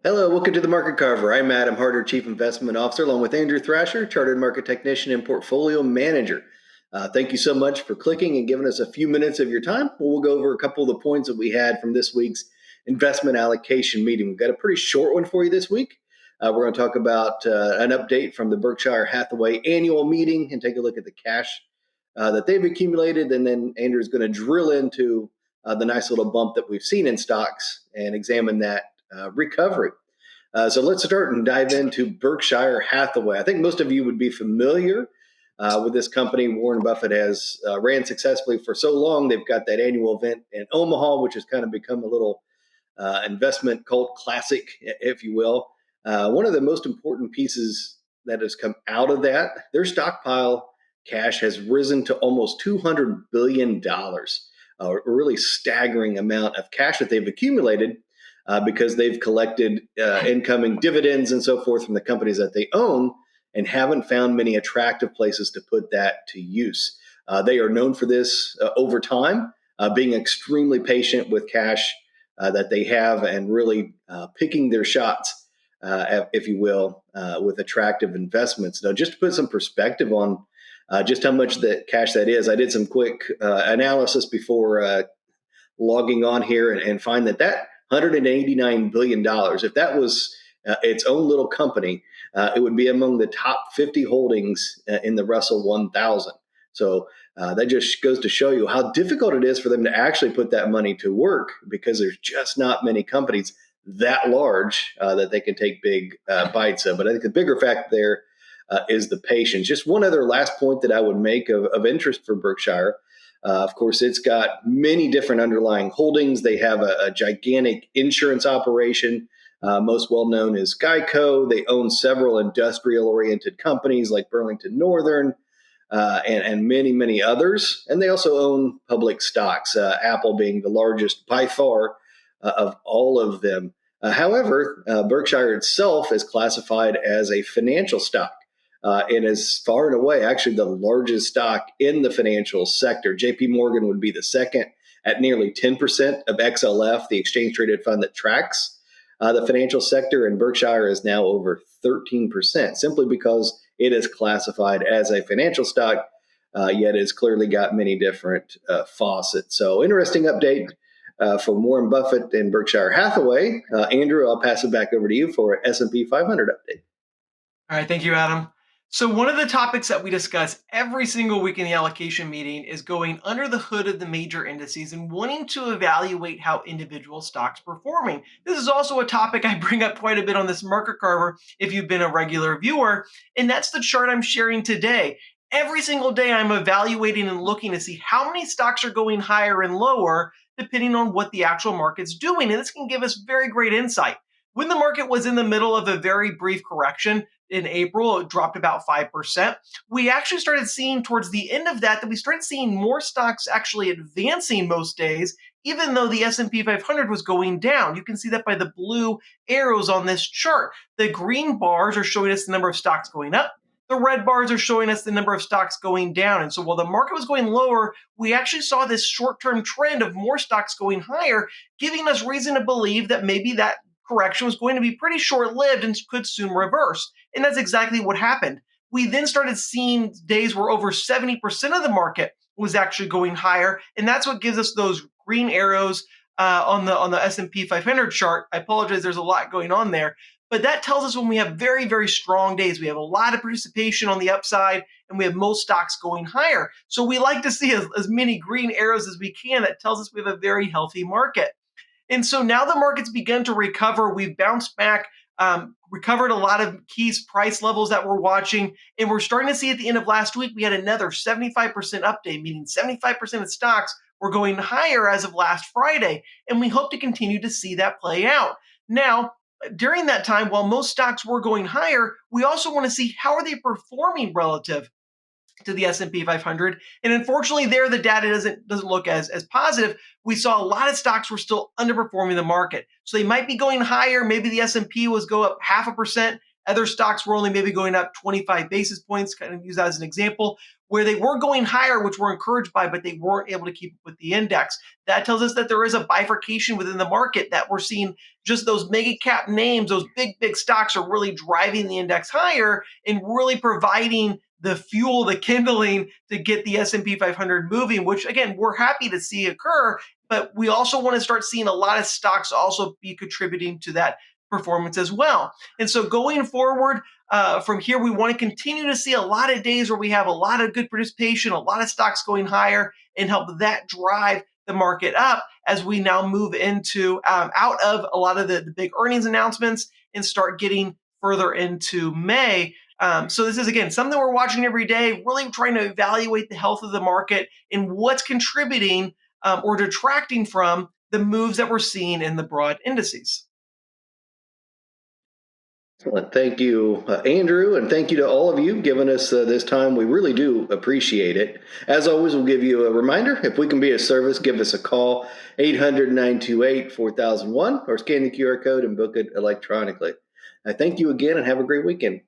Hello, welcome to the Market Carver. I'm Adam Harter, Chief Investment Officer, along with Andrew Thrasher, Chartered Market Technician and Portfolio Manager. Thank you so much for clicking and giving us a few minutes of your time. We'll go over a couple of the points that we had from this week's investment allocation meeting. We've got a pretty short one for you this week. We're going to talk about an update from the Berkshire Hathaway annual meeting and take a look at the cash that they've accumulated. And then Andrew's going to drill into the nice little bump that we've seen in stocks and examine that recovery. So let's start and dive into Berkshire Hathaway. I think most of you would be familiar with this company. Warren Buffett has ran successfully for so long. They've got that annual event in Omaha, which has kind of become a little investment cult classic, if you will. One of the most important pieces that has come out of that, their stockpile cash has risen to almost $200 billion, a really staggering amount of cash that they've accumulated because they've collected incoming dividends and so forth from the companies that they own and haven't found many attractive places to put that to use. They are known for this over time, being extremely patient with cash that they have and really picking their shots, if you will, with attractive investments. Now, just to put some perspective on just how much the cash that is, I did some quick analysis before logging on here and find that $189 billion, if that was its own little company, it would be among the top 50 holdings in the Russell 1000. So that just goes to show you how difficult it is for them to actually put that money to work because there's just not many companies that large that they can take big bites of. But I think the bigger fact there is the patience. Just one other last point that I would make of interest for Berkshire. Of course, it's got many different underlying holdings. They have a gigantic insurance operation. Most well known is Geico. They own several industrial oriented companies like Burlington Northern and many, many others. And they also own public stocks, Apple being the largest by far of all of them. However, Berkshire itself is classified as a financial stock. And is far and away actually the largest stock in the financial sector. JP Morgan would be the second at nearly 10% of XLF, the exchange traded fund that tracks the financial sector, and Berkshire is now over 13%, simply because it is classified as a financial stock, yet it's clearly got many different faucets. So interesting update from Warren Buffett and Berkshire Hathaway. Andrew, I'll pass it back over to you for an S&P 500 update. All right, thank you, Adam. So one of the topics that we discuss every single week in the allocation meeting is going under the hood of the major indices and wanting to evaluate how individual stocks are performing. This is also a topic I bring up quite a bit on this market carver if you've been a regular viewer, and that's the chart I'm sharing today. Every single day I'm evaluating and looking to see how many stocks are going higher and lower depending on what the actual market's doing, and this can give us very great insight. When the market was in the middle of a very brief correction, in April, it dropped about 5%. We actually started seeing towards the end of that we started seeing more stocks actually advancing most days, even though the S&P 500 was going down. You can see that by the blue arrows on this chart. The green bars are showing us the number of stocks going up. The red bars are showing us the number of stocks going down. And so while the market was going lower, we actually saw this short-term trend of more stocks going higher, giving us reason to believe that maybe that correction was going to be pretty short-lived and could soon reverse. And that's exactly what happened. We then started seeing days where over 70% of the market was actually going higher, and that's what gives us those green arrows on the S&P 500 chart. I apologize, there's a lot going on there, but that tells us when we have very, very strong days, we have a lot of participation on the upside, and we have most stocks going higher. So we like to see as many green arrows as we can. That tells us we have a very healthy market. And so now the market's begun to recover. We've bounced back, recovered a lot of key price levels that we're watching. And we're starting to see at the end of last week, we had another 75% update, meaning 75% of stocks were going higher as of last Friday. And we hope to continue to see that play out. Now, during that time, while most stocks were going higher, we also want to see how are they performing relative to the S&P 500. And unfortunately there the data doesn't look as positive. We saw a lot of stocks were still underperforming the market. So they might be going higher. Maybe the S&P was go up 0.5%. Other stocks were only maybe going up 25 basis points, kind of use that as an example. where they were going higher, which we're encouraged by, but they weren't able to keep up with the index. That tells us that there is a bifurcation within the market, that we're seeing just those mega cap names, those big stocks are really driving the index higher and really providing the fuel, the kindling to get the S&P 500 moving, which again, we're happy to see occur, but we also want to start seeing a lot of stocks also be contributing to that performance as well. And so going forward, from here, we want to continue to see a lot of days where we have a lot of good participation, a lot of stocks going higher, and help that drive the market up as we now move into out of a lot of the big earnings announcements and start getting further into May. So this is again something we're watching every day, really trying to evaluate the health of the market and what's contributing or detracting from the moves that we're seeing in the broad indices. Excellent. Thank you, Andrew, and thank you to all of you giving us this time. We really do appreciate it. As always, we'll give you a reminder. If we can be of service, give us a call, 800-928-4001, or scan the QR code and book it electronically. Thank you again and have a great weekend.